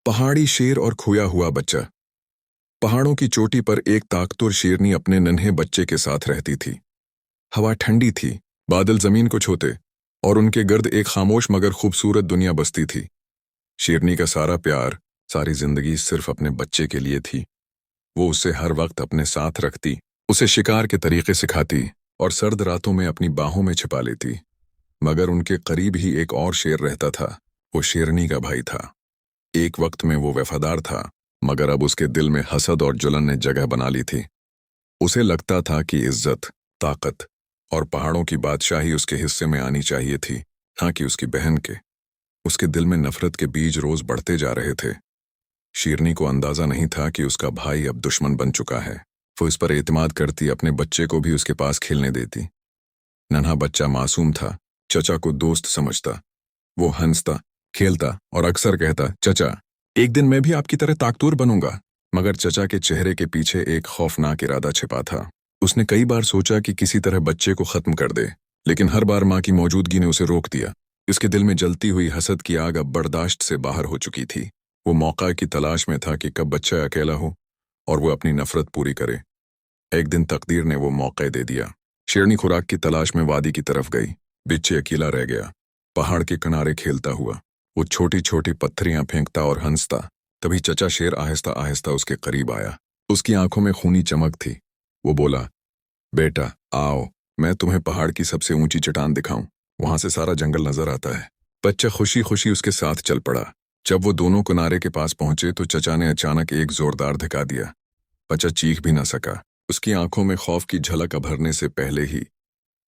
पहाड़ी शेर और खोया हुआ बच्चा। पहाड़ों की चोटी पर एक ताकतवर शेरनी अपने नन्हे बच्चे के साथ रहती थी। हवा ठंडी थी, बादल जमीन को छूते और उनके गर्द एक खामोश मगर खूबसूरत दुनिया बसती थी। शेरनी का सारा प्यार, सारी जिंदगी सिर्फ अपने बच्चे के लिए थी। वो उसे हर वक्त अपने साथ रखती, उसे शिकार के तरीके सिखाती और सर्द रातों में अपनी बाहों में छिपा लेती। मगर उनके करीब ही एक और शेर रहता था। वो शेरनी का भाई था। एक वक्त में वो वफादार था, मगर अब उसके दिल में हसद और जुलन ने जगह बना ली थी। उसे लगता था कि इज्जत, ताकत और पहाड़ों की बादशाही उसके हिस्से में आनी चाहिए थी, ना कि उसकी बहन के। उसके दिल में नफरत के बीज रोज बढ़ते जा रहे थे। शेरनी को अंदाजा नहीं था कि उसका भाई अब दुश्मन बन चुका है। वो इस पर एतमाद करती, अपने बच्चे को भी उसके पास खेलने देती। नन्हा बच्चा मासूम था, चचा को दोस्त समझता। वो हंसता, खेलता और अक्सर कहता, चचा, एक दिन मैं भी आपकी तरह ताकतवर बनूंगा। मगर चचा के चेहरे के पीछे एक खौफनाक इरादा छिपा था। उसने कई बार सोचा कि किसी तरह बच्चे को खत्म कर दे, लेकिन हर बार मां की मौजूदगी ने उसे रोक दिया। इसके दिल में जलती हुई हसद की आग अब बर्दाश्त से बाहर हो चुकी थी। वो मौका की तलाश में था कि कब बच्चा अकेला हो और वो अपनी नफरत पूरी करे। एक दिन तकदीर ने वो मौका दे दिया। शेरनी खुराक की तलाश में वादी की तरफ गई। बिच्छे अकेला रह गया, पहाड़ के किनारे खेलता हुआ। वो छोटी छोटी पत्थरियां फेंकता और हंसता। तभी चचा शेर आहिस्ता आहिस्ता उसके करीब आया। उसकी आंखों में खूनी चमक थी। वो बोला, बेटा आओ, मैं तुम्हें पहाड़ की सबसे ऊंची चट्टान दिखाऊं। वहां से सारा जंगल नजर आता है। बच्चा खुशी खुशी उसके साथ चल पड़ा। जब वो दोनों किनारे के पास पहुंचे तो चचा ने अचानक एक जोरदार धक्का दिया। बच्चा चीख भी न सका। उसकी आंखों में खौफ की झलक अभरने से पहले ही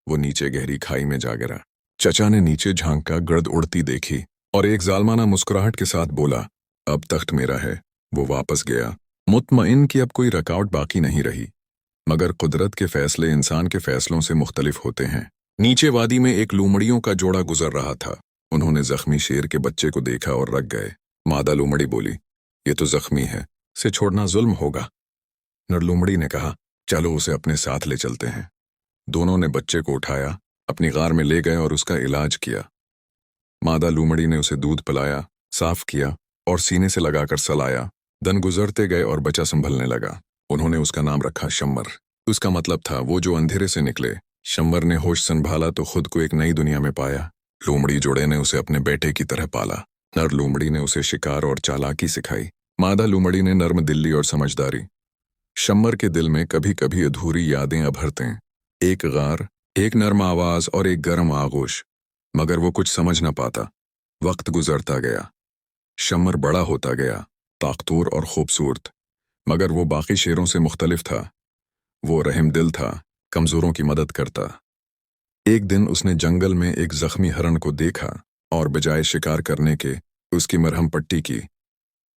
वो नीचे गहरी खाई में जा गिरा। चचा ने नीचे झांका, गर्द उड़ती देखी और एक जालमाना मुस्कुराहट के साथ बोला, अब तख्त मेरा है। वो वापस गया, मुतमइन कि अब कोई रुकावट बाकी नहीं रही। मगर कुदरत के फैसले इंसान के फैसलों से मुख्तलिफ होते हैं। नीचे वादी में एक लूमड़ियों का जोड़ा गुजर रहा था। उन्होंने जख्मी शेर के बच्चे को देखा और रख गए। मादा लूमड़ी बोली, ये तो जख्मी है, इसे छोड़ना जुल्म होगा। नर लूमड़ी ने कहा, चलो उसे अपने साथ ले चलते हैं। दोनों ने बच्चे को उठाया, अपनी गार में ले गए और उसका इलाज किया। मादा लूमड़ी ने उसे दूध पिलाया, साफ किया और सीने से लगाकर सलाया। दिन गुजरते गए और बच्चा संभलने लगा। उन्होंने उसका नाम रखा शम्मर। उसका मतलब था वो जो अंधेरे से निकले। शम्मर ने होश संभाला तो खुद को एक नई दुनिया में पाया। लूमड़ी जोड़े ने उसे अपने बेटे की तरह पाला। नर लूमड़ी ने उसे शिकार और चालाकी सिखाई। मादा लूमड़ी ने नर्म दिली और समझदारी। शम्मर के दिल में कभी कभी अधूरी यादें अभरते, एक गार, एक नर्म आवाज और एक गर्म आगोश। मगर वो कुछ समझ न पाता। वक्त गुजरता गया। शम्मर बड़ा होता गया, ताकतवर और खूबसूरत। मगर वो बाकी शेरों से मुख्तलिफ था। वो रहम दिल था, कमजोरों की मदद करता। एक दिन उसने जंगल में एक जख्मी हरण को देखा और बजाय शिकार करने के उसकी मरहम पट्टी की।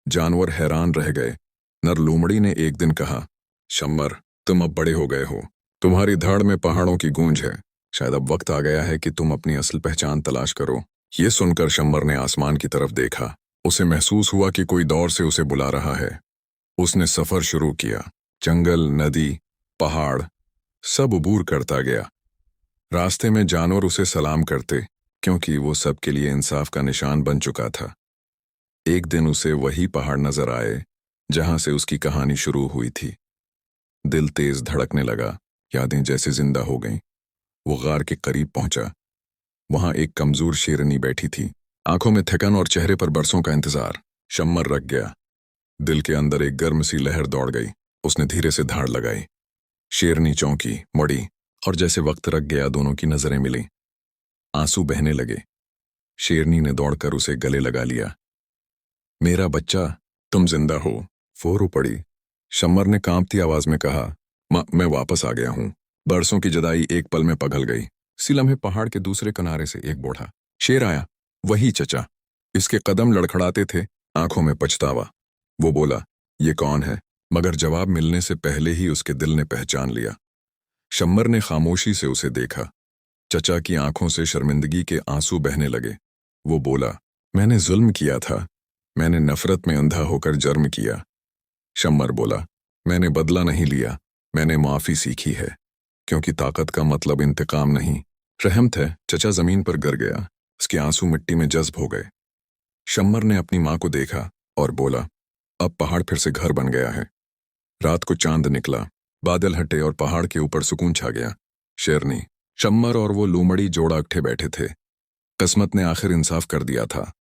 जानवर हैरान रह गए। नर लूमड़ी ने एक दिन कहा, शम्मर, तुम अब बड़े हो गए हो। तुम्हारी धड़ में पहाड़ों की गूंज है। शायद अब वक्त आ गया है कि तुम अपनी असल पहचान तलाश करो। ये सुनकर शम्मर ने आसमान की तरफ देखा। उसे महसूस हुआ कि कोई दौर से उसे बुला रहा है। उसने सफर शुरू किया। जंगल, नदी, पहाड़, सब उबूर करता गया। रास्ते में जानवर उसे सलाम करते, क्योंकि वो सबके लिए इंसाफ का निशान बन चुका था। एक दिन उसे वही पहाड़ नजर आए जहां से उसकी कहानी शुरू हुई थी। दिल तेज धड़कने लगा, यादें जैसे जिंदा हो गईं। वो गार के करीब पहुंचा। वहां एक कमजोर शेरनी बैठी थी, आंखों में थकन और चेहरे पर बरसों का इंतजार। शम्मर रख गया। दिल के अंदर एक गर्म सी लहर दौड़ गई। उसने धीरे से धाड़ लगाई। शेरनी चौंकी, मुड़ी और जैसे वक्त रख गया दोनों की नजरें मिली। आंसू बहने लगे। शेरनी ने दौड़कर उसे गले लगा लिया। मेरा बच्चा, तुम जिंदा हो। वो रो पड़ी। शम्मर ने कांपती आवाज में कहा, मैं वापस आ गया हूं। बरसों की जुदाई एक पल में पिघल गई। इसी लम्हे पहाड़ के दूसरे किनारे से एक बूढ़ा शेर आया, वही चचा। इसके कदम लड़खड़ाते थे, आंखों में पछतावा। वो बोला, ये कौन है? मगर जवाब मिलने से पहले ही उसके दिल ने पहचान लिया। शम्मर ने खामोशी से उसे देखा। चचा की आंखों से शर्मिंदगी के आंसू बहने लगे। वो बोला, मैंने जुल्म किया था। मैंने नफरत में अंधा होकर जर्म किया। शम्मर बोला, मैंने बदला नहीं लिया, मैंने माफी सीखी है। क्योंकि ताकत का मतलब इंतकाम नहीं, रहमत है। चचा जमीन पर गिर गया। उसके आंसू मिट्टी में जज्ब हो गए। शम्मर ने अपनी मां को देखा। और बोला, अब पहाड़ फिर से घर बन गया है। रात को चांद निकला, बादल हटे और पहाड़ के ऊपर सुकून छा गया। शेरनी, शम्मर और वो लूमड़ी जोड़ा अकठे बैठे थे। किस्मत ने आखिर इंसाफ कर दिया था।